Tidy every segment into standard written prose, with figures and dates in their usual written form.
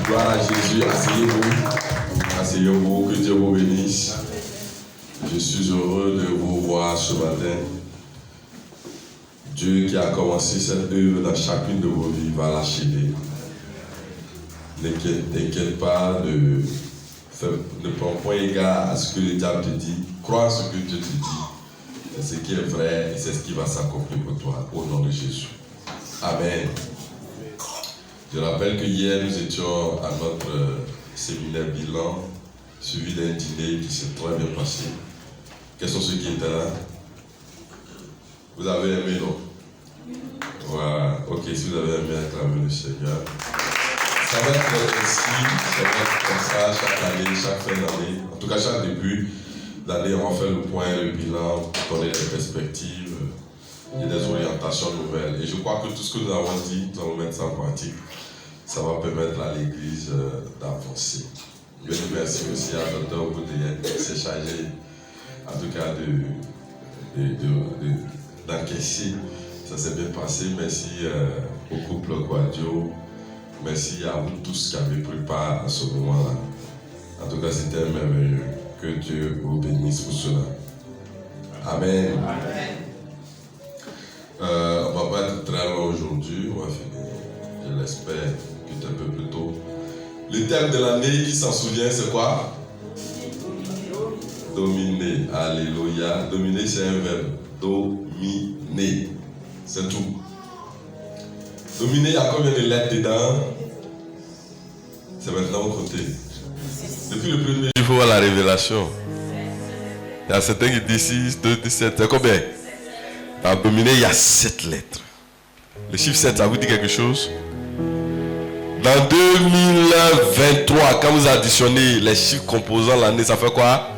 Gloire à Jésus. Asseyez-vous. Asseyez-vous. Que Dieu vous bénisse. Je suis heureux de vous voir ce matin. Dieu qui a commencé cette œuvre dans chacune de vos vies va l'achever. N'inquiète pas, ne prends point égard à ce que le diable te dit. Crois ce que Dieu te dit. C'est ce qui est vrai et c'est ce qui va s'accomplir pour toi. Au nom de Jésus. Amen. Je rappelle que hier nous étions à notre séminaire bilan, suivi d'un dîner qui s'est très bien passé. Quels sont ceux qui étaient là? Vous avez aimé, non? Voilà. Ok, si vous avez aimé, acclamez le Seigneur. Ça va être ainsi, ça va être comme ça chaque année, chaque fin d'année. En tout cas, chaque début d'année, on va faire le point, le bilan, donner des perspectives et des orientations nouvelles. Et je crois que tout ce que nous avons dit, nous allons mettre ça en pratique. Ça va permettre à l'Église d'avancer. Je remercie aussi à Dr. Boudéen qui s'est chargé, en tout cas, d'encaisser. Ça s'est bien passé. Merci au couple Guadio. Merci à vous tous qui avez pris part à ce moment-là. En tout cas, c'était merveilleux. Que Dieu vous bénisse pour cela. Amen. Amen. On ne va pas être très loin aujourd'hui. On va finir, je l'espère, un peu plus tôt. Le thème de l'année, qui s'en souvient, c'est quoi? Dominer. Alléluia. Dominer, c'est un verbe. Dominer. C'est tout. Dominer, il y a combien de lettres dedans? C'est maintenant au côté. Depuis le premier, il faut voir la révélation. Il y a certains qui disent 6, 2, 17. C'est combien? Dans dominer, il y a 7 lettres. Le chiffre 7, ça vous dit quelque chose? Dans 2023, quand vous additionnez les chiffres composant l'année, ça fait quoi?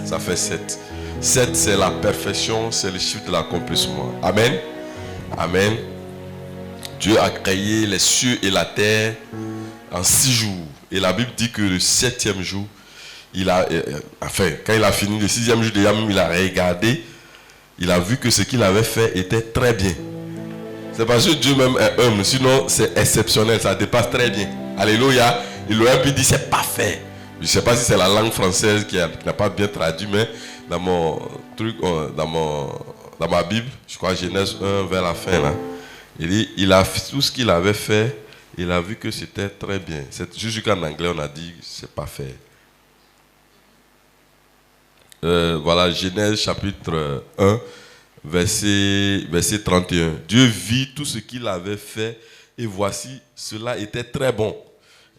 Ça fait 7. 7, c'est la perfection, c'est le chiffre de l'accomplissement. Amen. Amen. Dieu a créé les cieux et la terre en 6 jours. Et la Bible dit que le 7e jour, quand il a fini le 6e jour, déjà même il a regardé, il a vu que ce qu'il avait fait était très bien. C'est parce que Dieu même est humble, sinon c'est exceptionnel, ça dépasse très bien. Alléluia. Il aurait pu dire c'est parfait. Je ne sais pas si c'est la langue française qui n'a pas bien traduit, mais dans mon truc, dans ma Bible, je crois Genèse 1 vers la fin là. Il dit, il a fait tout ce qu'il avait fait, il a vu que c'était très bien. C'est juste qu'en anglais on a dit c'est parfait. Voilà, Genèse chapitre 1, verset 31. Dieu vit tout ce qu'il avait fait et voici, cela était très bon.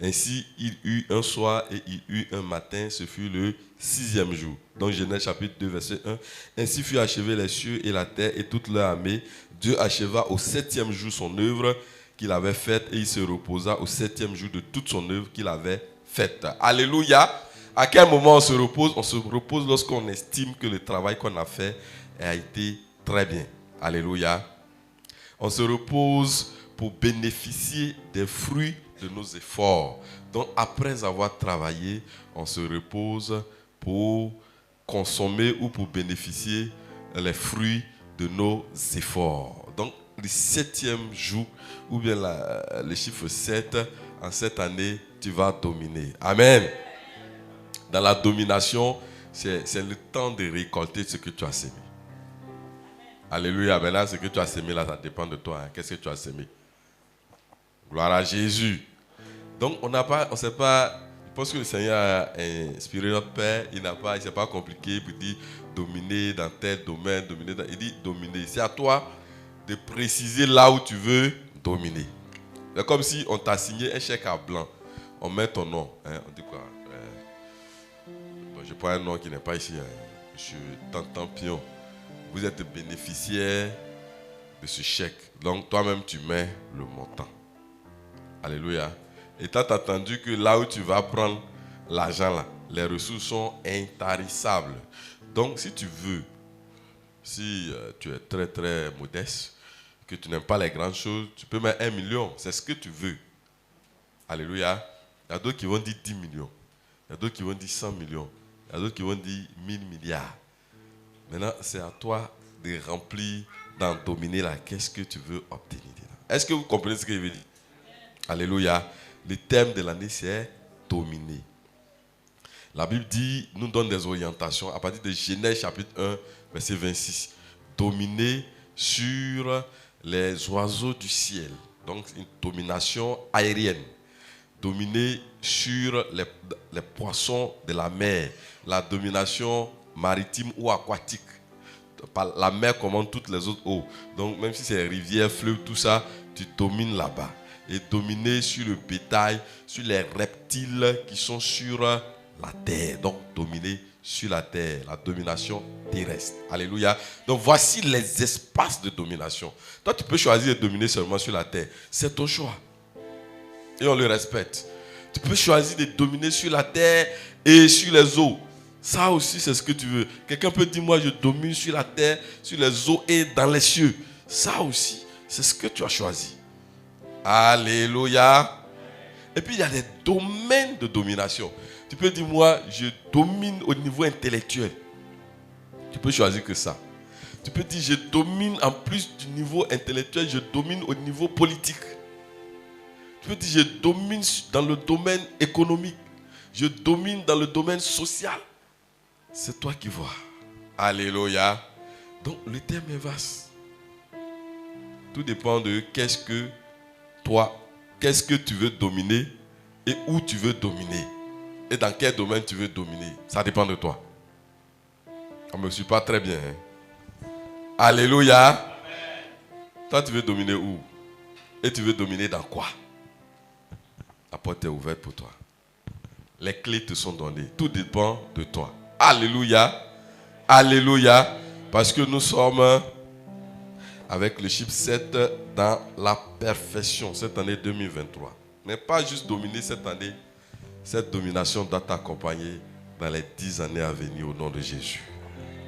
Ainsi, il eut un soir et il eut un matin, ce fut le 6e jour. Donc Genèse chapitre 2, verset 1. Ainsi fut achevé les cieux et la terre et toute leur armée. Dieu acheva au 7e jour son œuvre qu'il avait faite et il se reposa au 7e jour de toute son œuvre qu'il avait faite. Alléluia. À quel moment on se repose? On se repose lorsqu'on estime que le travail qu'on a fait a été très bien. Alléluia. On se repose pour bénéficier des fruits de nos efforts. Donc après avoir travaillé, on se repose pour consommer ou pour bénéficier les fruits de nos efforts. Donc le 7e jour, ou bien le chiffre 7, en cette année, tu vas dominer. Amen. Dans la domination, c'est le temps de récolter ce que tu as semé. Alléluia. Maintenant, ce que tu as semé là, ça dépend de toi. Qu'est-ce que tu as semé? Gloire à Jésus. Donc, on ne sait pas. Je pense que le Seigneur a inspiré notre Père. Il ne s'est pas compliqué pour dire dominer dans tel domaine, il dit dominer. C'est à toi de préciser là où tu veux dominer. C'est comme si on t'a signé un chèque à blanc. On met ton nom. On dit quoi? Je prends un nom qui n'est pas ici. Monsieur Tantan Pion. Vous êtes bénéficiaire de ce chèque. Donc, toi-même, tu mets le montant. Alléluia. Et tu as entendu que là où tu vas prendre l'argent, là, les ressources sont intarissables. Donc, si tu veux, si tu es très très modeste, que tu n'aimes pas les grandes choses, tu peux mettre 1 million. C'est ce que tu veux. Alléluia. Il y a d'autres qui vont dire 10 millions. Il y a d'autres qui vont dire 100 millions. Il y a d'autres qui vont dire 1000 milliards. Maintenant, c'est à toi de remplir, d'en dominer là. Qu'est-ce que tu veux obtenir? Est-ce que vous comprenez ce que je veux dire? Alléluia. Le thème de l'année, c'est dominer. La Bible nous donne des orientations à partir de Genèse chapitre 1, verset 26. Dominer sur les oiseaux du ciel. Donc, une domination aérienne. Dominer sur les poissons de la mer. La domination maritime ou aquatique. La mer commande toutes les autres eaux. Donc, même si c'est rivières, fleuves, tout ça, tu domines là-bas. Et dominer sur le bétail, sur les reptiles qui sont sur la terre. Donc, dominer sur la terre. La domination terrestre. Alléluia. Donc, voici les espaces de domination. Toi, tu peux choisir de dominer seulement sur la terre. C'est ton choix. Et on le respecte. Tu peux choisir de dominer sur la terre et sur les eaux. Ça aussi, c'est ce que tu veux. Quelqu'un peut dire, moi, je domine sur la terre, sur les eaux et dans les cieux. Ça aussi, c'est ce que tu as choisi. Alléluia. Et puis, il y a des domaines de domination. Tu peux dire, moi, je domine au niveau intellectuel. Tu peux choisir que ça. Tu peux dire, je domine en plus du niveau intellectuel, je domine au niveau politique. Tu peux dire, je domine dans le domaine économique. Je domine dans le domaine social. C'est toi qui vois. Alléluia. Donc, le thème est vaste. Tout dépend de qu'est-ce que tu veux dominer et où tu veux dominer. Et dans quel domaine tu veux dominer. Ça dépend de toi. On ne me suit pas très bien. Hein? Alléluia. Amen. Toi, tu veux dominer où? Et tu veux dominer dans quoi? La porte est ouverte pour toi. Les clés te sont données. Tout dépend de toi. Alléluia. Alléluia. Parce que nous sommes avec le chiffre 7 dans la perfection cette année 2023. Mais pas juste dominer cette année. Cette domination doit t'accompagner dans les 10 années à venir au nom de Jésus.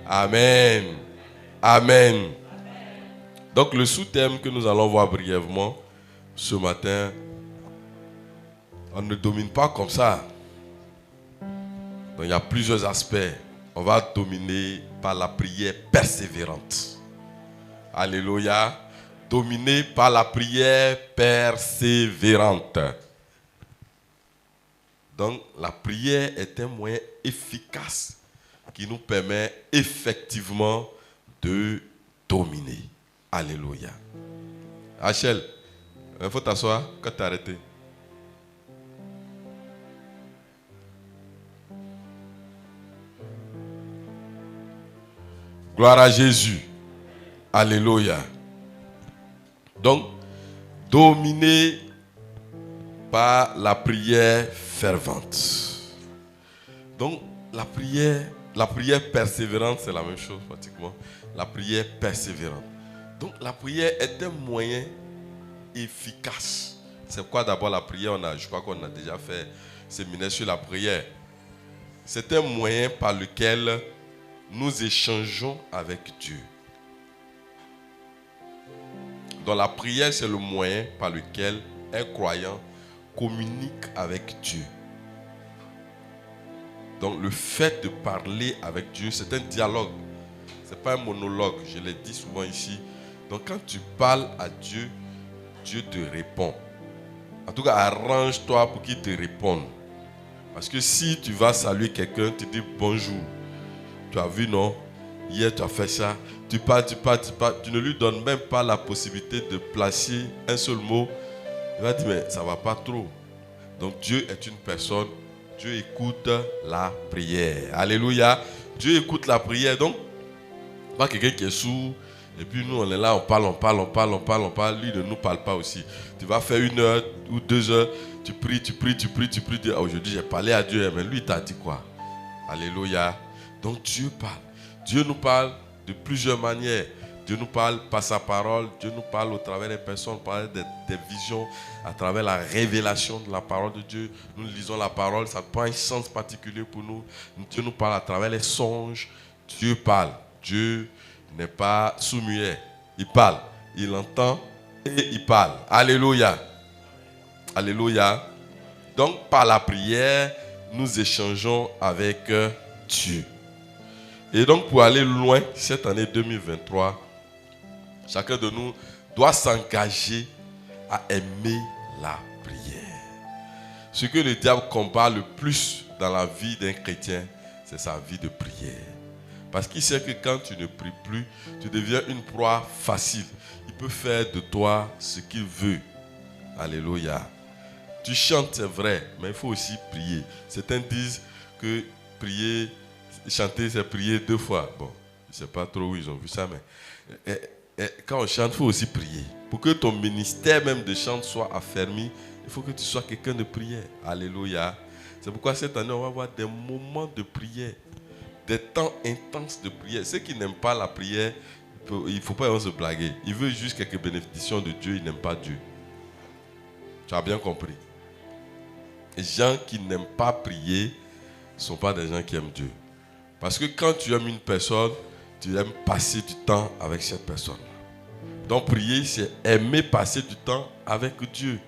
Amen. Amen. Donc le sous-thème que nous allons voir brièvement ce matin, on ne domine pas comme ça. Donc il y a plusieurs aspects. On va dominer par la prière persévérante. Alléluia. Dominer par la prière persévérante. Donc la prière est un moyen efficace qui nous permet effectivement de dominer. Alléluia. Rachel, il faut t'asseoir quand tu as arrêté. Gloire à Jésus. Alléluia. Donc, dominer par la prière fervente. Donc, la prière persévérante, c'est la même chose pratiquement. La prière persévérante. Donc, la prière est un moyen efficace. C'est quoi d'abord la prière? Je crois qu'on a déjà fait séminaire sur la prière. C'est un moyen par lequel nous échangeons avec Dieu. Donc la prière, c'est le moyen par lequel un croyant communique avec Dieu. Donc le fait de parler avec Dieu, c'est un dialogue. Ce n'est pas un monologue, je l'ai dit souvent ici. Donc quand tu parles à Dieu, Dieu te répond. En tout cas, arrange-toi pour qu'il te réponde. Parce que si tu vas saluer quelqu'un, tu dis bonjour. Tu as vu, non? Hier, tu as fait ça. Tu parles. Tu ne lui donnes même pas la possibilité de placer un seul mot. Il va dire, mais ça ne va pas trop. Donc, Dieu est une personne. Dieu écoute la prière. Alléluia. Dieu écoute la prière. Donc, pas quelqu'un qui est sourd. Et puis, nous, on est là, on parle. Lui, il ne nous parle pas aussi. Tu vas faire 1 heure ou 2 heures. Tu pries. Aujourd'hui, j'ai parlé à Dieu. Mais lui, il t'a dit quoi? Alléluia. Donc Dieu parle. Dieu nous parle de plusieurs manières. Dieu nous parle par sa parole. Dieu nous parle au travers des personnes, par des visions, à travers la révélation de la parole de Dieu. Nous lisons la parole, ça prend un sens particulier pour nous. Dieu nous parle à travers les songes. Dieu parle. Dieu n'est pas sourd-muet. Il parle. Il entend et il parle. Alléluia. Alléluia. Donc par la prière, nous échangeons avec Dieu. Et donc pour aller loin, cette année 2023, chacun de nous doit s'engager à aimer la prière. Ce que le diable combat le plus dans la vie d'un chrétien, c'est sa vie de prière. Parce qu'il sait que quand tu ne pries plus, tu deviens une proie facile. Il peut faire de toi ce qu'il veut. Alléluia. Tu chantes, c'est vrai, mais il faut aussi prier. Certains disent que prier, chanter, c'est prier 2 fois. Bon, je ne sais pas trop où ils ont vu ça, mais quand on chante, il faut aussi prier. Pour que ton ministère même de chant soit affermi, il faut que tu sois quelqu'un de prière. Alléluia. C'est pourquoi cette année, on va avoir des moments de prière. Des temps intenses de prière. Ceux qui n'aiment pas la prière, il ne faut pas se blaguer. Ils veulent juste quelques bénédictions de Dieu, ils n'aiment pas Dieu. Tu as bien compris. Les gens qui n'aiment pas prier ne sont pas des gens qui aiment Dieu. Parce que quand tu aimes une personne, tu aimes passer du temps avec cette personne. Donc prier, c'est aimer passer du temps avec Dieu.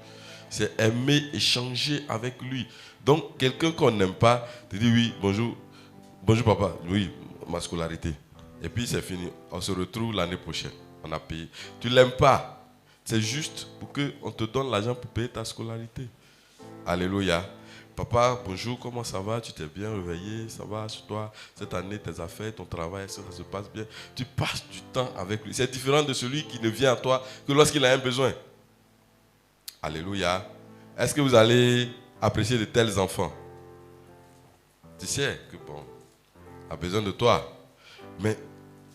C'est aimer échanger avec lui. Donc quelqu'un qu'on n'aime pas, te dit oui, bonjour. Bonjour papa, oui, ma scolarité. Et puis c'est fini. On se retrouve l'année prochaine. On a payé. Tu ne l'aimes pas. C'est juste pour qu'on te donne l'argent pour payer ta scolarité. Alléluia. Papa, bonjour, comment ça va? Tu t'es bien réveillé? Ça va sur toi? Cette année, tes affaires, ton travail, ça se passe bien? Tu passes du temps avec lui. C'est différent de celui qui ne vient à toi que lorsqu'il a un besoin. Alléluia. Est-ce que vous allez apprécier de tels enfants? Tu sais que bon, a besoin de toi. Mais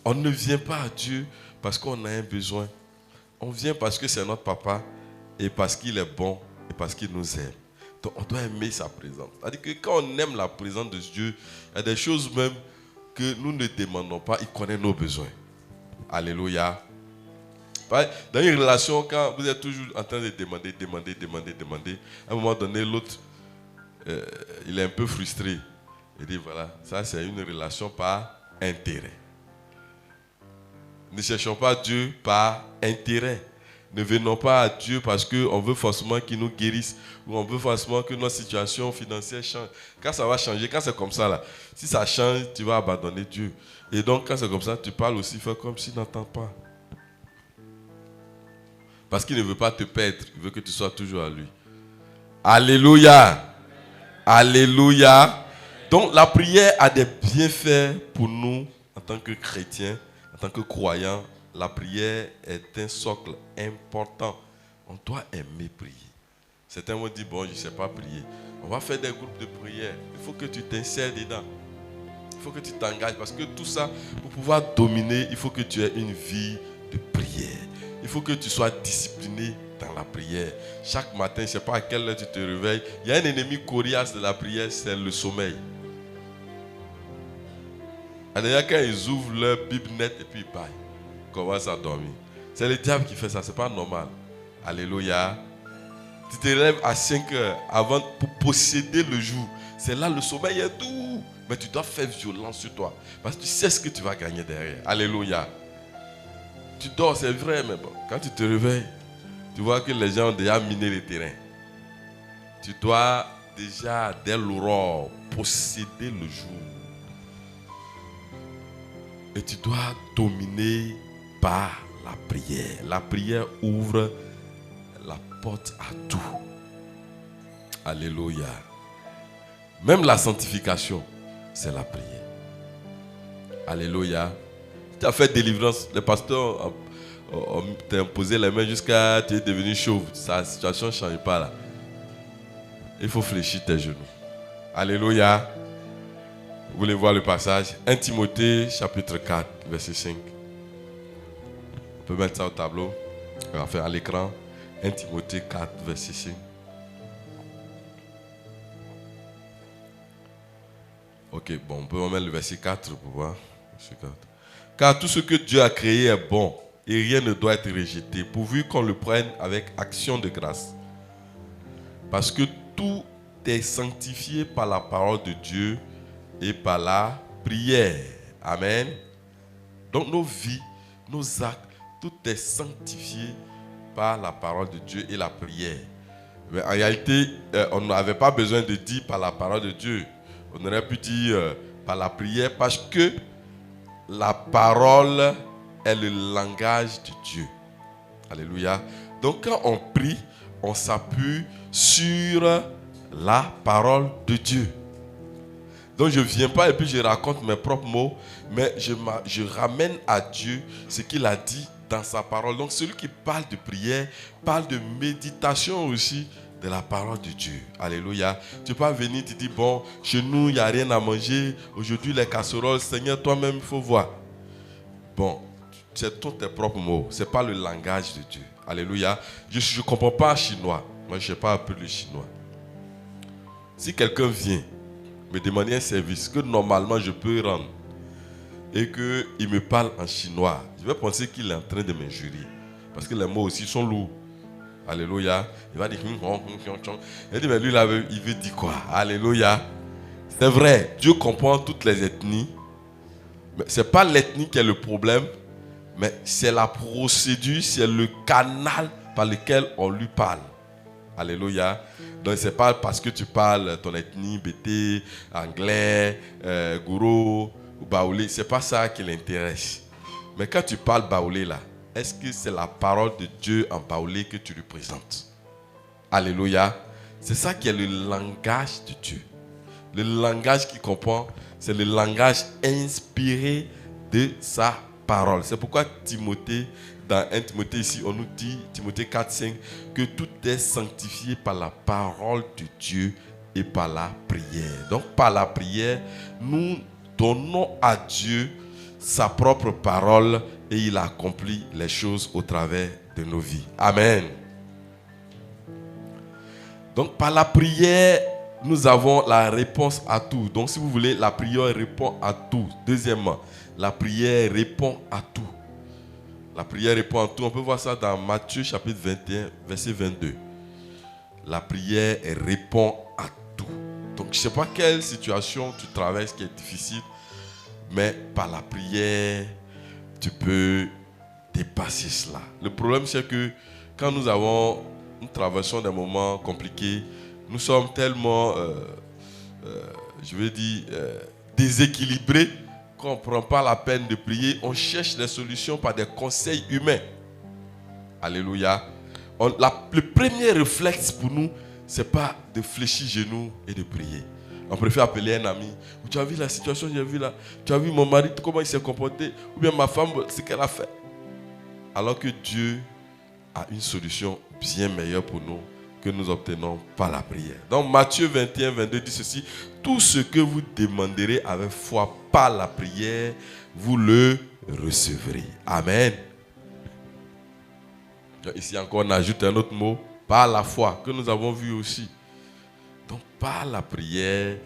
on ne vient pas à Dieu parce qu'on a un besoin. On vient parce que c'est notre papa et parce qu'il est bon et parce qu'il nous aime. Donc on doit aimer sa présence. C'est-à-dire que quand on aime la présence de Dieu, il y a des choses même que nous ne demandons pas. Il connaît nos besoins. Alléluia. Dans une relation, quand vous êtes toujours en train de demander, à un moment donné, l'autre, il est un peu frustré. Il dit voilà, ça c'est une relation par intérêt. Ne cherchons pas Dieu par intérêt. Ne venons pas à Dieu parce qu'on veut forcément qu'il nous guérisse ou on veut forcément que notre situation financière change. Quand ça va changer, quand c'est comme ça, là, si ça change, tu vas abandonner Dieu. Et donc, quand c'est comme ça, tu parles aussi, fais comme s'il n'entend pas. Parce qu'il ne veut pas te perdre, il veut que tu sois toujours à lui. Alléluia. Alléluia. Donc la prière a des bienfaits pour nous en tant que chrétiens, en tant que croyants. La prière est un socle important. On doit aimer prier. Certains vont dire, bon, je ne sais pas prier. On va faire des groupes de prière. Il faut que tu t'insères dedans. Il faut que tu t'engages parce que tout ça, pour pouvoir dominer, il faut que tu aies une vie de prière. Il faut que tu sois discipliné dans la prière. Chaque matin, je ne sais pas à quelle heure tu te réveilles. Il y a un ennemi coriace de la prière, c'est le sommeil. D'ailleurs, quand ils ouvrent leur Bible net et puis ils parlent, ils commencent à dormir. C'est le diable qui fait ça, c'est pas normal. Alléluia. Tu te lèves à 5 heures avant pour posséder le jour. C'est là le sommeil est doux. Mais tu dois faire violence sur toi. Parce que tu sais ce que tu vas gagner derrière. Alléluia. Tu dors, c'est vrai, mais bon, quand tu te réveilles, tu vois que les gens ont déjà miné le terrain. Tu dois déjà, dès l'aurore, posséder le jour. Et tu dois dominer par la prière. La prière ouvre la porte à tout. Alléluia. Même la sanctification, c'est la prière. Alléluia. Tu as fait délivrance. Les pasteurs t'ont imposé les mains jusqu'à tu es devenu chauve. Sa situation ne change pas là. Il faut fléchir tes genoux. Alléluia. Vous voulez voir le passage? 1 Timothée chapitre 4, verset 5. On peut mettre ça au tableau. Enfin à l'écran. 1 Timothée 4, verset 5. Ok, bon, on peut mettre le verset 4 pour voir. Verset 4. Car tout ce que Dieu a créé est bon et rien ne doit être rejeté, pourvu qu'on le prenne avec action de grâce. Parce que tout est sanctifié par la parole de Dieu et par la prière. Amen. Donc nos vies, nos actes, tout est sanctifié par la parole de Dieu et la prière. Mais en réalité, on n'avait pas besoin de dire par la parole de Dieu. On aurait pu dire par la prière parce que la parole est le langage de Dieu. Alléluia. Donc quand on prie, on s'appuie sur la parole de Dieu. Donc je ne viens pas et puis je raconte mes propres mots, mais je ramène à Dieu ce qu'il a dit dans sa parole. Donc celui qui parle de prière, parle de méditation aussi de la parole de Dieu. Alléluia. Tu peux pas venir te dire, bon, chez nous, il n'y a rien à manger. Aujourd'hui, les casseroles, Seigneur, toi-même, il faut voir. Bon, c'est tous tes propres mots. Ce n'est pas le langage de Dieu. Alléluia. Je ne comprends pas chinois. Moi, je ne sais pas un peu le chinois. Si quelqu'un vient me demander un service que normalement je peux rendre et qu'il me parle en chinois, je vais penser qu'il est en train de m'injurier. Parce que les mots aussi sont lourds. Alléluia. Il va dire, il dit, mais lui, là, il veut dire quoi? Alléluia. C'est vrai, Dieu comprend toutes les ethnies. Mais ce n'est pas l'ethnie qui est le problème, mais c'est la procédure, c'est le canal par lequel on lui parle. Alléluia. Donc, ce n'est pas parce que tu parles ton ethnie, bété, anglais, gourou ou baoulé. Ce n'est pas ça qui l'intéresse. Mais quand tu parles baoulé là, est-ce que c'est la parole de Dieu en baoulé que tu lui présentes? Alléluia. C'est ça qui est le langage de Dieu. Le langage qu'il comprend, c'est le langage inspiré de sa parole. C'est pourquoi Timothée, dans 1 Timothée ici, on nous dit, Timothée 4, 5, que tout est sanctifié par la parole de Dieu et par la prière. Donc par la prière, nous donnons à Dieu sa propre parole et il accomplit les choses au travers de nos vies. Amen. Donc par la prière, nous avons la réponse à tout. Donc si vous voulez, la prière répond à tout. Deuxièmement, la prière répond à tout. La prière répond à tout. On peut voir ça dans Matthieu chapitre 21, verset 22. La prière répond à tout. Donc je ne sais pas quelle situation tu traverses qui est difficile, mais par la prière, tu peux dépasser cela. Le problème, c'est que quand nous traversons des moments compliqués, nous sommes tellement, déséquilibrés qu'on ne prend pas la peine de prier. On cherche des solutions par des conseils humains. Alléluia. Le premier réflexe pour nous, ce n'est pas de fléchir genoux et de prier. On préfère appeler un ami. Tu as vu la situation, j'ai vu là. Tu as vu mon mari, comment il s'est comporté. Ou bien ma femme, ce qu'elle a fait. Alors que Dieu a une solution bien meilleure pour nous que nous obtenons par la prière. Donc Matthieu 21, 22 dit ceci. Tout ce que vous demanderez avec foi par la prière, vous le recevrez. Amen. Ici encore, on ajoute un autre mot. Par la foi, que nous avons vu aussi. Donc par la prière,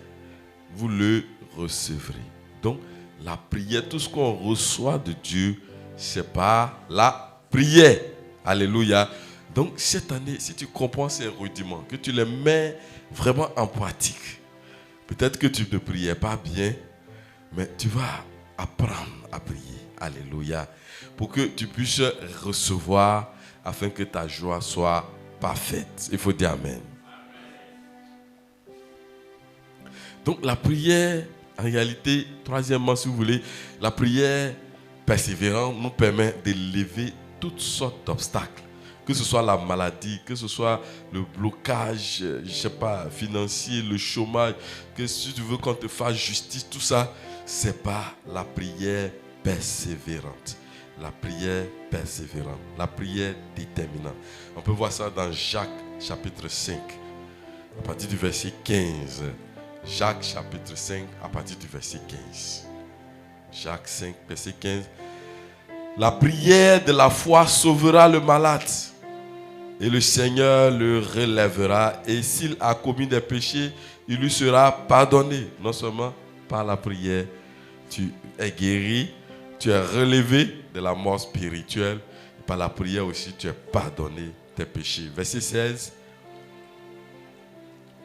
vous le recevrez. Donc la prière, tout ce qu'on reçoit de Dieu, c'est par la prière. Alléluia. Donc cette année, si tu comprends ces rudiments, que tu les mets vraiment en pratique, peut-être que tu ne priais pas bien, mais tu vas apprendre à prier. Alléluia. Pour que tu puisses recevoir afin que ta joie soit parfaite. Il faut dire Amen. Donc la prière, en réalité, troisièmement, si vous voulez, la prière persévérante nous permet de lever toutes sortes d'obstacles. Que ce soit la maladie, que ce soit le blocage, je ne sais pas, financier, le chômage, que si tu veux qu'on te fasse justice, tout ça, c'est pas la prière persévérante. La prière persévérante, la prière déterminante. On peut voir ça dans Jacques chapitre 5, à partir du verset 15. Jacques chapitre 5, à partir du verset 15. Jacques 5, verset 15. La prière de la foi sauvera le malade. Et le Seigneur le relèvera. Et s'il a commis des péchés, il lui sera pardonné. Non seulement par la prière, tu es guéri, tu es relevé de la mort spirituelle. Par la prière aussi, tu es pardonné tes péchés. Verset 16.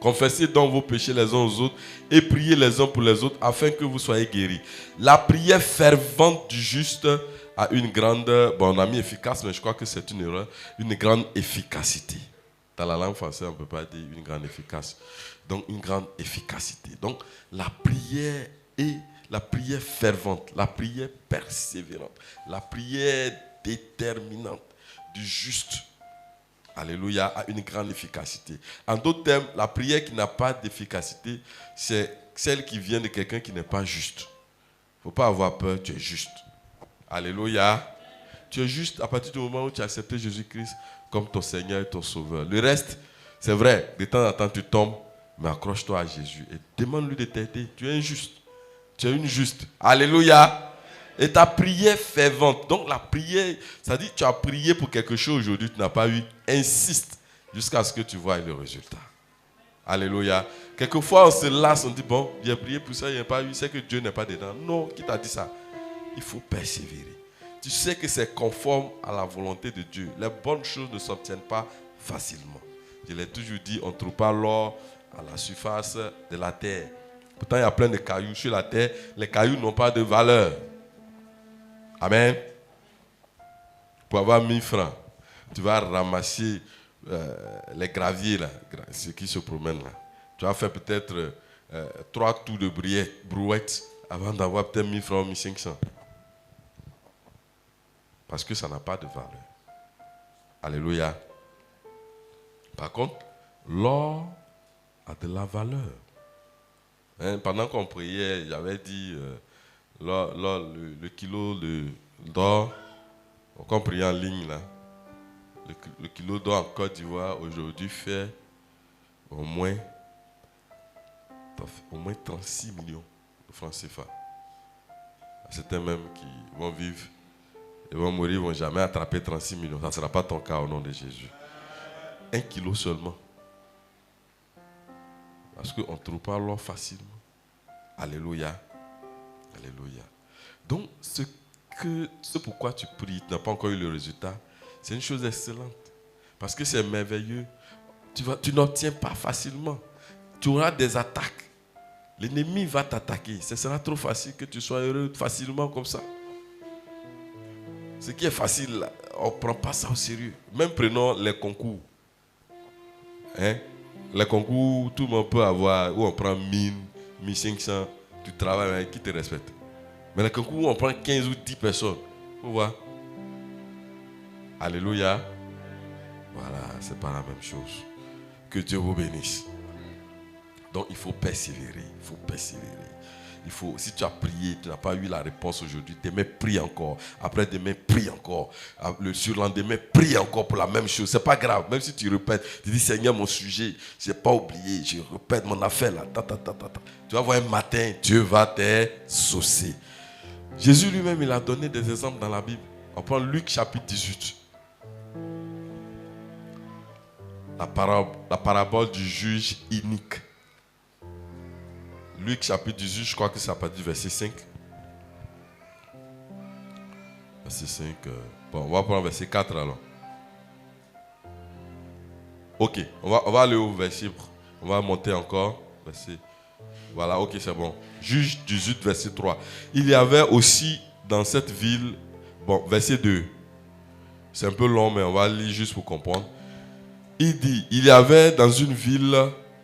Confessez donc vos péchés les uns aux autres et priez les uns pour les autres afin que vous soyez guéris. La prière fervente du juste a une grande, on a mis efficace, mais je crois que c'est une erreur, une grande efficacité. Dans la langue française, on ne peut pas dire une grande efficace. Donc, une grande efficacité. Donc, la prière fervente, la prière persévérante, la prière déterminante du juste alléluia, a une grande efficacité. En d'autres termes, la prière qui n'a pas d'efficacité, c'est celle qui vient de quelqu'un qui n'est pas juste. Il ne faut pas avoir peur, tu es juste. Alléluia. Tu es juste à partir du moment où tu as accepté Jésus-Christ comme ton Seigneur et ton Sauveur. Le reste, c'est vrai, de temps en temps tu tombes, mais accroche-toi à Jésus et demande-lui de t'aider. Tu es injuste. Tu es une juste. Alléluia. Et ta prière fervente. Donc la prière, ça dit que tu as prié pour quelque chose aujourd'hui, tu n'as pas eu. Insiste jusqu'à ce que tu vois le résultat. Alléluia. Quelquefois on se lasse, on dit bon, j'ai prié pour ça, il n'y a pas eu, c'est que Dieu n'est pas dedans. Non, qui t'a dit ça? Il faut persévérer. Tu sais que c'est conforme à la volonté de Dieu. Les bonnes choses ne s'obtiennent pas facilement. Je l'ai toujours dit, on ne trouve pas l'or à la surface de la terre. Pourtant, il y a plein de cailloux sur la terre. Les cailloux n'ont pas de valeur. Amen. Pour avoir 1000 francs, tu vas ramasser les graviers, là, ceux qui se promènent là. Tu vas faire peut-être 3 tours de brouette avant d'avoir peut-être 1000 francs, 1500. Parce que ça n'a pas de valeur. Alléluia. Par contre, l'or a de la valeur. Hein, pendant qu'on priait, j'avais dit le kilo d'or, qu'on priait en ligne là, le kilo d'or en Côte d'Ivoire aujourd'hui fait au moins 36 millions de francs CFA. Certains même qui vont vivre et vont mourir, ils ne vont jamais attraper 36 millions. Ça ne sera pas ton cas au nom de Jésus. 1 kilo seulement. Parce qu'on ne trouve pas l'or facilement. Alléluia. Alléluia. Donc, ce pourquoi tu pries, tu n'as pas encore eu le résultat, c'est une chose excellente. Parce que c'est merveilleux. Tu n'obtiens pas facilement. Tu auras des attaques. L'ennemi va t'attaquer. Ce sera trop facile que tu sois heureux facilement comme ça. Ce qui est facile, on ne prend pas ça au sérieux. Même prenons les concours. Hein? Les concours, tout le monde peut avoir, où on prend 1000, 1500, tu travailles avec qui te respecte. Mais les concours où on prend 15 ou 10 personnes, vous voyez? Alléluia. Voilà, c'est pas la même chose. Que Dieu vous bénisse. Donc il faut persévérer, il faut persévérer. Si tu as prié, tu n'as pas eu la réponse aujourd'hui, demain prie encore. Après demain prie encore. Le surlendemain prie encore pour la même chose. C'est pas grave. Même si tu répètes, tu dis Seigneur mon sujet, je n'ai pas oublié, je répète mon affaire là. Tu vas voir un matin, Dieu va t'exaucer. Jésus lui-même, il a donné des exemples dans la Bible. On prend Luc chapitre 18. La parabole du juge inique. Luc chapitre 18, je crois que ça part du verset 5. Verset 5. Bon, on va prendre verset 4 alors. Ok, on va aller au verset. On va monter encore. Verset. Voilà, ok, c'est bon. Juge 18, verset 3. Il y avait aussi dans cette ville. Bon, verset 2. C'est un peu long, mais on va lire juste pour comprendre. Il dit, il y avait dans une ville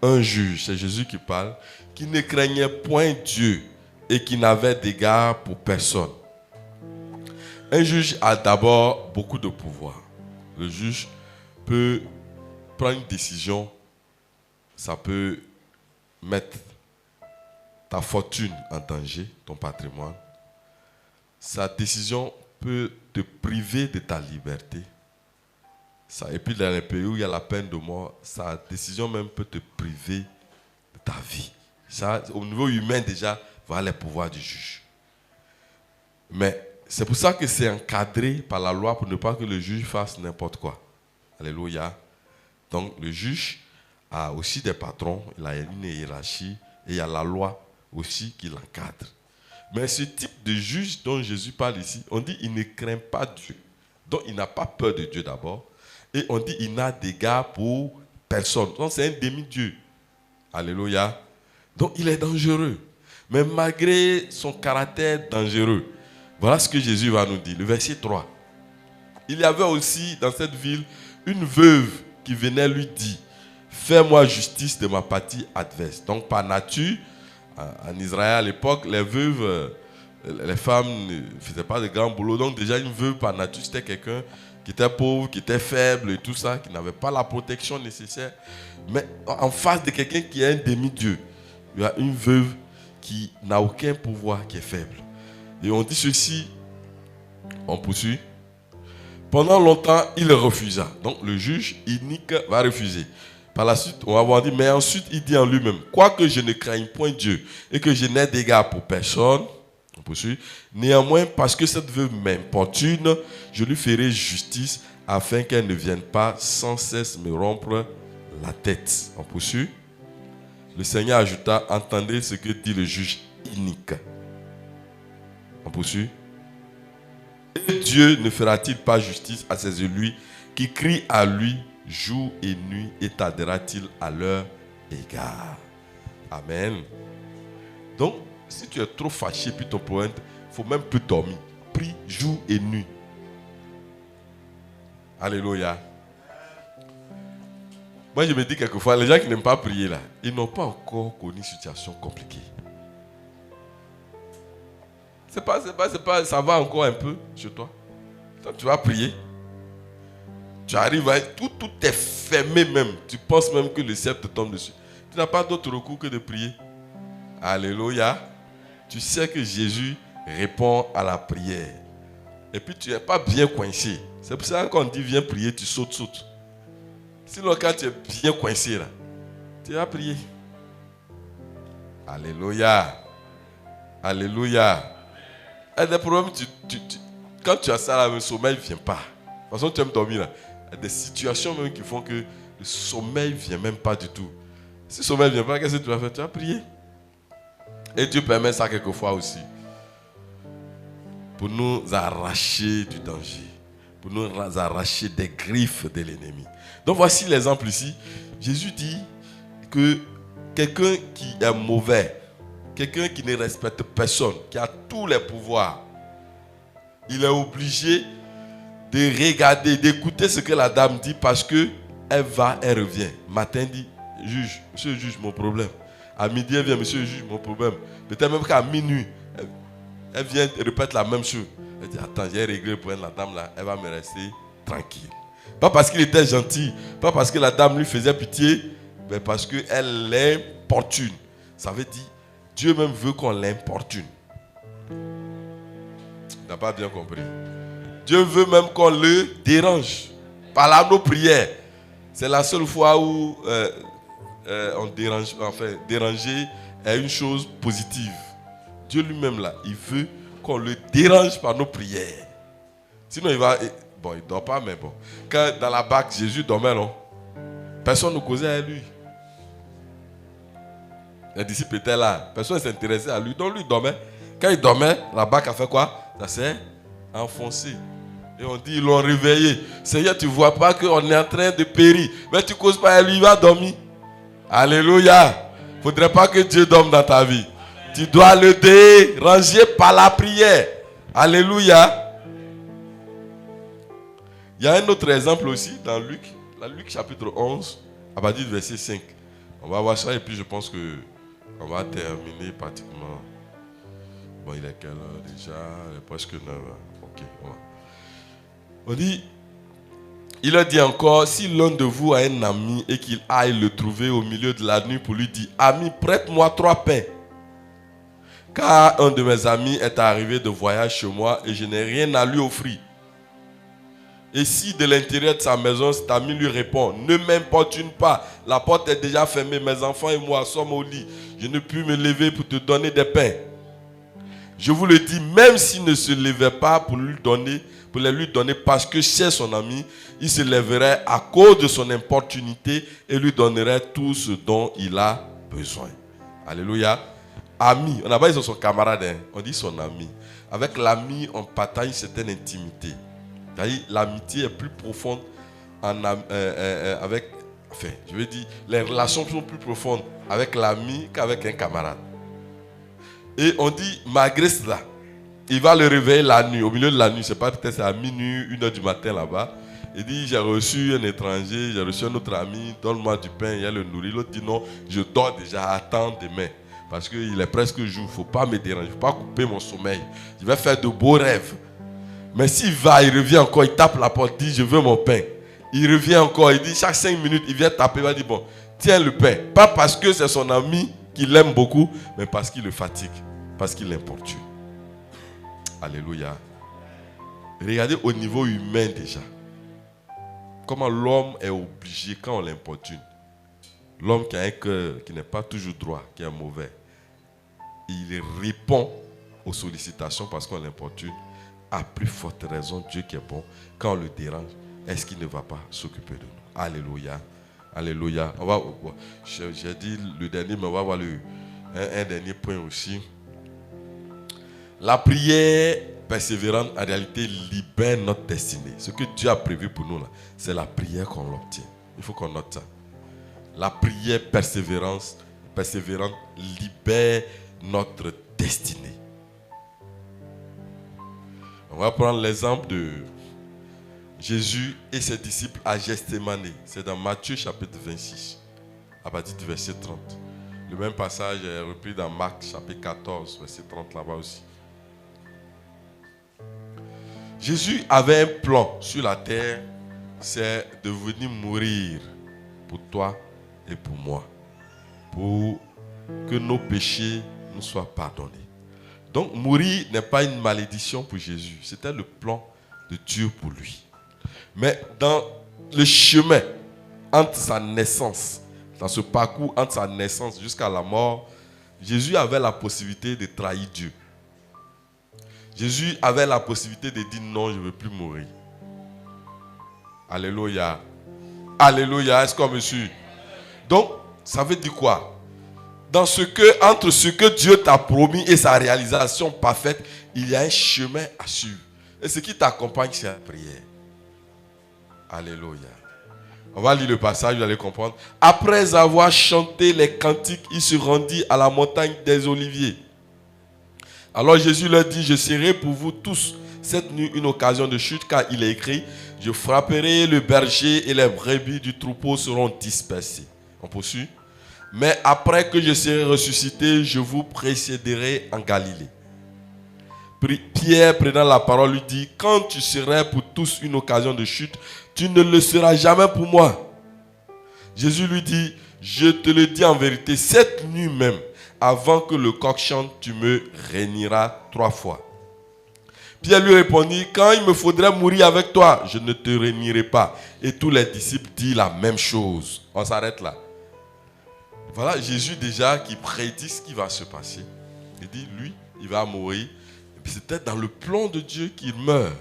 un juge, c'est Jésus qui parle, qui ne craignait point Dieu et qui n'avait d'égard pour personne. Un juge a d'abord beaucoup de pouvoir. Le juge peut prendre une décision, ça peut mettre ta fortune en danger, ton patrimoine. Sa décision peut te priver de ta liberté. Et puis dans les pays où il y a la peine de mort, sa décision même peut te priver de ta vie. Ça, au niveau humain déjà, voilà les pouvoirs du juge. Mais c'est pour ça que c'est encadré par la loi pour ne pas que le juge fasse n'importe quoi. Alléluia. Donc le juge a aussi des patrons, il a une hiérarchie et il y a la loi aussi qui l'encadre. Mais ce type de juge dont Jésus parle ici, on dit il ne craint pas Dieu. Donc il n'a pas peur de Dieu d'abord. Et on dit il n'a d'égard pour personne. Donc c'est un demi-dieu. Alléluia. Donc il est dangereux. Mais malgré son caractère dangereux, voilà ce que Jésus va nous dire. Le verset 3. Il y avait aussi dans cette ville une veuve qui venait lui dire, fais-moi justice de ma partie adverse. Donc par nature, en Israël à l'époque, les veuves, les femmes ne faisaient pas de grand boulot. Donc déjà une veuve par nature, c'était quelqu'un qui était pauvre, qui était faible et tout ça, qui n'avait pas la protection nécessaire. Mais en face de quelqu'un qui est un demi-dieu, il y a une veuve qui n'a aucun pouvoir, qui est faible. Et on dit ceci, on poursuit. Pendant longtemps, il refusa. Donc le juge inique va refuser. Par la suite, on va voir dire, mais ensuite il dit en lui-même, quoique je ne craigne point Dieu et que je n'ai d'égard pour personne, on poursuit, néanmoins, parce que cette veuve m'importune, je lui ferai justice afin qu'elle ne vienne pas sans cesse me rompre la tête. On poursuit. Le Seigneur ajouta, entendez ce que dit le juge inique. On poursuit. Et Dieu ne fera-t-il pas justice à ses élus qui crient à lui jour et nuit et tardera-t-il à leur égard? Amen. Donc, si tu es trop fâché puis ton problème, il faut même plus dormir. Prie jour et nuit. Alléluia. Moi, je me dis quelquefois, les gens qui n'aiment pas prier là, ils n'ont pas encore connu une situation compliquée. C'est pas, ça va encore un peu chez toi. Tu vas prier. Tu arrives à être, tout est fermé même. Tu penses même que le ciel te tombe dessus. Tu n'as pas d'autre recours que de prier. Alléluia. Tu sais que Jésus répond à la prière. Et puis tu n'es pas bien coincé. C'est pour ça que quand on dit viens prier, tu sautes. Sinon quand tu es bien coincé là, tu vas prier. Alléluia. Alléluia. Il y a des problèmes, quand tu as ça là, le sommeil ne vient pas. De toute façon, tu aimes dormir là. Il y a des situations même qui font que le sommeil ne vient même pas du tout. Si le sommeil ne vient pas, qu'est-ce que tu vas faire? Tu vas prier. Et Dieu permet ça quelquefois aussi. Pour nous arracher du danger. Pour nous arracher des griffes de l'ennemi. Donc voici l'exemple ici. Jésus dit que quelqu'un qui est mauvais, quelqu'un qui ne respecte personne, qui a tous les pouvoirs, il est obligé de regarder, d'écouter ce que la dame dit parce que elle revient. Matin dit, juge, monsieur le juge, mon problème. À midi, elle vient, monsieur le juge, mon problème. Peut-être même qu'à minuit, elle vient et répète la même chose. Elle dit, attends, j'ai réglé le problème, la dame là, elle va me rester tranquille. Pas parce qu'il était gentil, pas parce que la dame lui faisait pitié, mais parce qu'elle l'importune. Ça veut dire, Dieu même veut qu'on l'importune. Tu n'as pas bien compris. Dieu veut même qu'on le dérange. Par là, nos prières. C'est la seule fois où on dérange, déranger est une chose positive. Dieu lui-même là, il veut qu'on le dérange par nos prières. Sinon il va... Bon, il ne dort pas, mais bon. Quand dans la barque, Jésus dormait, non? Personne ne causait à lui. Les disciples étaient là. Personne ne s'intéressait à lui. Donc lui, il dormait. Quand il dormait, la barque a fait quoi? Ça s'est enfoncé. Et on dit, ils l'ont réveillé. Seigneur, tu ne vois pas qu'on est en train de périr. Mais tu ne causes pas à lui, il va dormir. Alléluia. Il ne faudrait pas que Dieu dorme dans ta vie. Tu dois le déranger par la prière. Alléluia. Il y a un autre exemple aussi dans Luc. Dans Luc chapitre 11, à partir du verset 5. On va voir ça et puis je pense qu'on va terminer pratiquement. Bon, il est quelle heure déjà? Il est presque 9 heures. Ok, on va. On dit, il a dit encore, si l'un de vous a un ami et qu'il aille le trouver au milieu de la nuit pour lui dire, ami, prête-moi 3 pains. Car un de mes amis est arrivé de voyage chez moi et je n'ai rien à lui offrir. Et si de l'intérieur de sa maison, cet ami lui répond, ne m'importune pas, la porte est déjà fermée, mes enfants et moi sommes au lit, je ne puis me lever pour te donner des pains. Je vous le dis, même s'il ne se levait pas pour les lui donner parce que c'est son ami, il se lèverait à cause de son importunité et lui donnerait tout ce dont il a besoin. Alléluia. Ami, on n'a pas dit son camarade, hein, on dit son ami. Avec l'ami, on partage une certaine intimité. C'est-à-dire, l'amitié est plus profonde avec... Enfin, je veux dire, les relations sont plus profondes avec l'ami qu'avec un camarade. Et on dit, malgré cela, il va le réveiller la nuit, au milieu de la nuit. C'est pas peut-être à minuit, 1h du matin là-bas. Il dit, j'ai reçu un étranger, j'ai reçu un autre ami, donne-moi du pain, il y a le nourrir. L'autre dit, non, je dors déjà, attends demain. Parce qu'il est presque jour, il ne faut pas me déranger, il ne faut pas couper mon sommeil. Je vais faire de beaux rêves. Mais s'il va, il revient encore, il tape la porte, il dit je veux mon pain. Il revient encore, il dit chaque 5 minutes, il vient taper, il va dire bon, tiens le pain. Pas parce que c'est son ami qui l'aime beaucoup, mais parce qu'il le fatigue, parce qu'il l'importune. Alléluia. Regardez au niveau humain déjà. Comment l'homme est obligé quand on l'importune. L'homme qui a un cœur qui n'est pas toujours droit, qui est mauvais, il répond aux sollicitations parce qu'on l'importune. À plus forte raison, Dieu qui est bon, quand on le dérange, est-ce qu'il ne va pas s'occuper de nous? Alléluia. Alléluia. J'ai dit le dernier, mais on va voir un dernier point aussi. La prière persévérante, en réalité, libère notre destinée. Ce que Dieu a prévu pour nous, là, c'est la prière qu'on l'obtient. Il faut qu'on note ça. La prière persévérante libère notre destinée. On va prendre l'exemple de Jésus et ses disciples à Gethsémani. C'est dans Matthieu chapitre 26, à partir du verset 30. Le même passage est repris dans Marc chapitre 14, verset 30 là-bas aussi. Jésus avait un plan sur la terre, c'est de venir mourir pour toi et pour moi, pour que nos péchés nous soient pardonnés. Donc mourir n'est pas une malédiction pour Jésus, c'était le plan de Dieu pour lui. Mais dans le chemin entre sa naissance, dans ce parcours entre sa naissance jusqu'à la mort, Jésus avait la possibilité de trahir Dieu. Jésus avait la possibilité de dire non, je ne veux plus mourir. Alléluia. Alléluia. Est-ce qu'on me suit? Donc, ça veut dire quoi? Entre ce que Dieu t'a promis et sa réalisation parfaite, il y a un chemin à suivre. Et ce qui t'accompagne, c'est la prière. Alléluia. On va lire le passage, vous allez comprendre. Après avoir chanté les cantiques, il se rendit à la montagne des Oliviers. Alors Jésus leur dit, je serai pour vous tous cette nuit une occasion de chute, car il est écrit, je frapperai le berger et les brebis du troupeau seront dispersées. On poursuit. Mais après que je serai ressuscité, je vous précéderai en Galilée. Pierre, prenant la parole, lui dit, quand tu serais pour tous une occasion de chute, tu ne le seras jamais pour moi. Jésus lui dit, je te le dis en vérité, cette nuit même, avant que le coq chante, tu me rénieras 3 fois. Pierre lui répondit, quand il me faudrait mourir avec toi, je ne te rénierai pas. Et tous les disciples disent la même chose. On s'arrête là. Voilà Jésus déjà qui prédit ce qui va se passer. Il dit, lui, il va mourir. Et puis c'était dans le plan de Dieu qu'il meurt.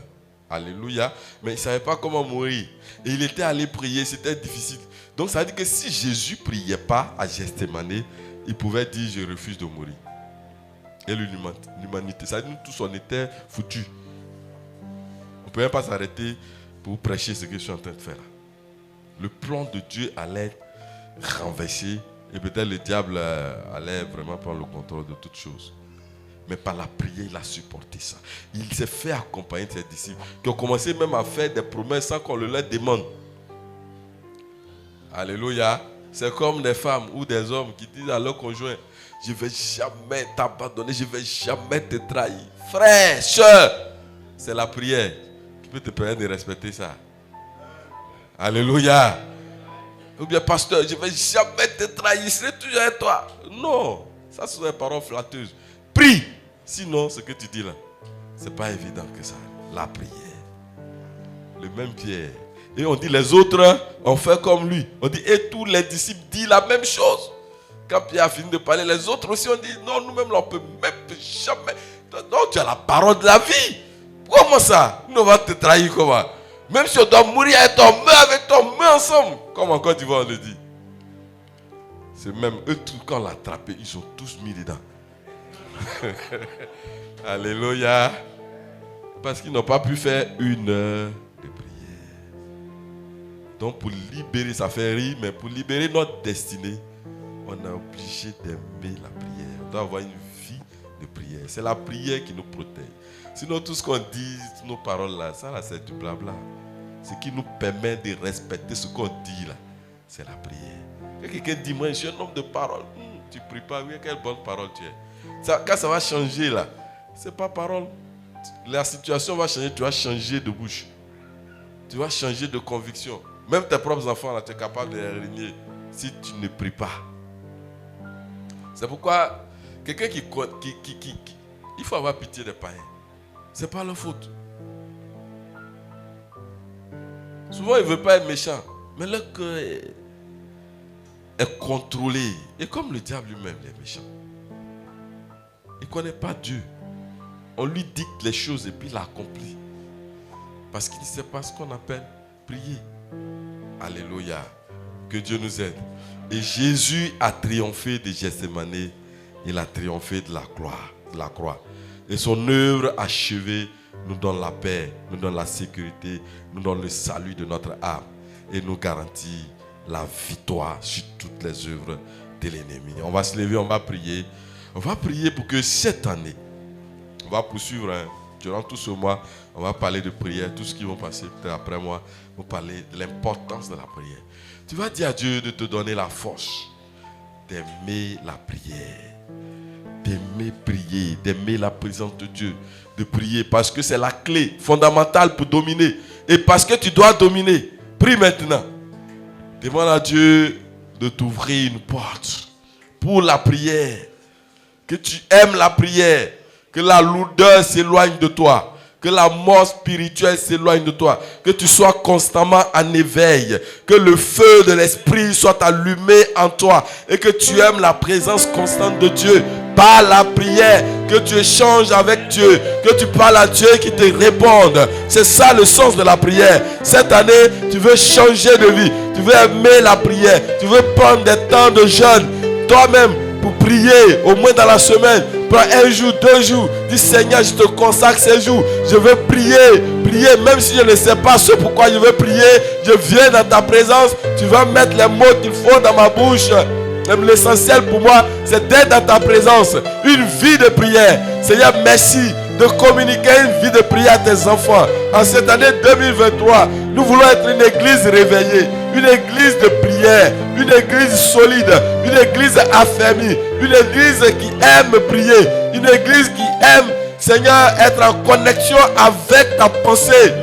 Alléluia. Mais il ne savait pas comment mourir. Et il était allé prier, c'était difficile. Donc ça veut dire que si Jésus ne priait pas à Gethsémani, il pouvait dire, je refuse de mourir. Et l'humanité, ça veut dire nous tous on était foutus. On ne pouvait pas s'arrêter pour prêcher ce que je suis en train de faire là. Le plan de Dieu allait renverser. Et peut-être le diable allait vraiment prendre le contrôle de toutes choses. Mais par la prière, il a supporté ça. Il s'est fait accompagner de ses disciples qui ont commencé même à faire des promesses sans qu'on le leur demande. Alléluia. C'est comme des femmes ou des hommes qui disent à leur conjoint, je ne vais jamais t'abandonner, je ne vais jamais te trahir. Frère, soeur, c'est la prière qui peut te permettre de respecter ça. Alléluia. Ou bien, pasteur, je ne vais jamais te trahir, je serai toujours avec toi. Non, ça sont des paroles flatteuses. Prie. Sinon, ce que tu dis là, ce n'est pas évident que ça. La prière. Le même Pierre. Et on dit, les autres ont fait comme lui. On dit, et tous les disciples disent la même chose. Quand Pierre a fini de parler, les autres aussi ont dit, non, nous-mêmes, on ne peut même jamais. Non, tu as la parole de la vie. Comment ça? Nous, on va te trahir comment? Même si on doit mourir avec toi, on meurt avec toi, on meurt ensemble. Comme en Côte d'Ivoire, on le dit. C'est même eux, quand on l'a attrapé, ils sont tous mis dedans. Alléluia. Parce qu'ils n'ont pas pu faire une heure de prière. Donc pour libérer, ça fait rire, mais pour libérer notre destinée, on est obligé d'aimer la prière. On doit avoir une vie de prière. C'est la prière qui nous protège. Sinon tout ce qu'on dit, nos paroles là, ça là c'est du blabla. Ce qui nous permet de respecter ce qu'on dit là, c'est la prière. Quand quelqu'un dit, moi je suis un homme de parole, tu ne pries pas, oui, quelle bonne parole tu es. Ça, quand ça va changer là, c'est pas parole, la situation va changer, tu vas changer de bouche. Tu vas changer de conviction. Même tes propres enfants, là, tu es capable de les régner si tu ne pries pas. C'est pourquoi quelqu'un qui il faut avoir pitié des païens. Ce n'est pas leur faute. Souvent, ils ne veulent pas être méchants, mais leur cœur est contrôlé. Et comme le diable lui-même est méchant, il ne connaît pas Dieu. On lui dicte les choses et puis il accomplit. Parce qu'il ne sait pas ce qu'on appelle prier. Alléluia. Que Dieu nous aide. Et Jésus a triomphé de Gethsémani. Il a triomphé de la croix. Et son œuvre achevée nous donne la paix, nous donne la sécurité, nous donne le salut de notre âme et nous garantit la victoire sur toutes les œuvres de l'ennemi. On va se lever, on va prier. On va prier pour que cette année, on va poursuivre durant tout ce mois, on va parler de prière. Tout ce qui va passer peut-être après moi, on va parler de l'importance de la prière. Tu vas dire à Dieu de te donner la force d'aimer la prière. D'aimer prier, d'aimer la présence de Dieu, de prier parce que c'est la clé fondamentale pour dominer. Et parce que tu dois dominer, prie maintenant. Demande à Dieu de t'ouvrir une porte pour la prière. Que tu aimes la prière, que la lourdeur s'éloigne de toi. Que la mort spirituelle s'éloigne de toi. Que tu sois constamment en éveil. Que le feu de l'esprit soit allumé en toi. Et que tu aimes la présence constante de Dieu. Par la prière. Que tu échanges avec Dieu. Que tu parles à Dieu qui te réponde. C'est ça le sens de la prière. Cette année, tu veux changer de vie. Tu veux aimer la prière. Tu veux prendre des temps de jeûne. Toi-même, pour prier, au moins dans la semaine. Prends 1 jour, 2 jours. Dis Seigneur, je te consacre ces jours. Je veux prier, même si je ne sais pas ce pourquoi je veux prier. Je viens dans ta présence. Tu vas mettre les mots qu'il faut dans ma bouche. Même l'essentiel pour moi, c'est d'être dans ta présence. Une vie de prière. Seigneur, merci de communiquer une vie de prière à tes enfants. En cette année 2023, nous voulons être une église réveillée, une église de prière, une église solide, une église affermie, une église qui aime prier, une église qui aime, Seigneur, être en connexion avec ta pensée.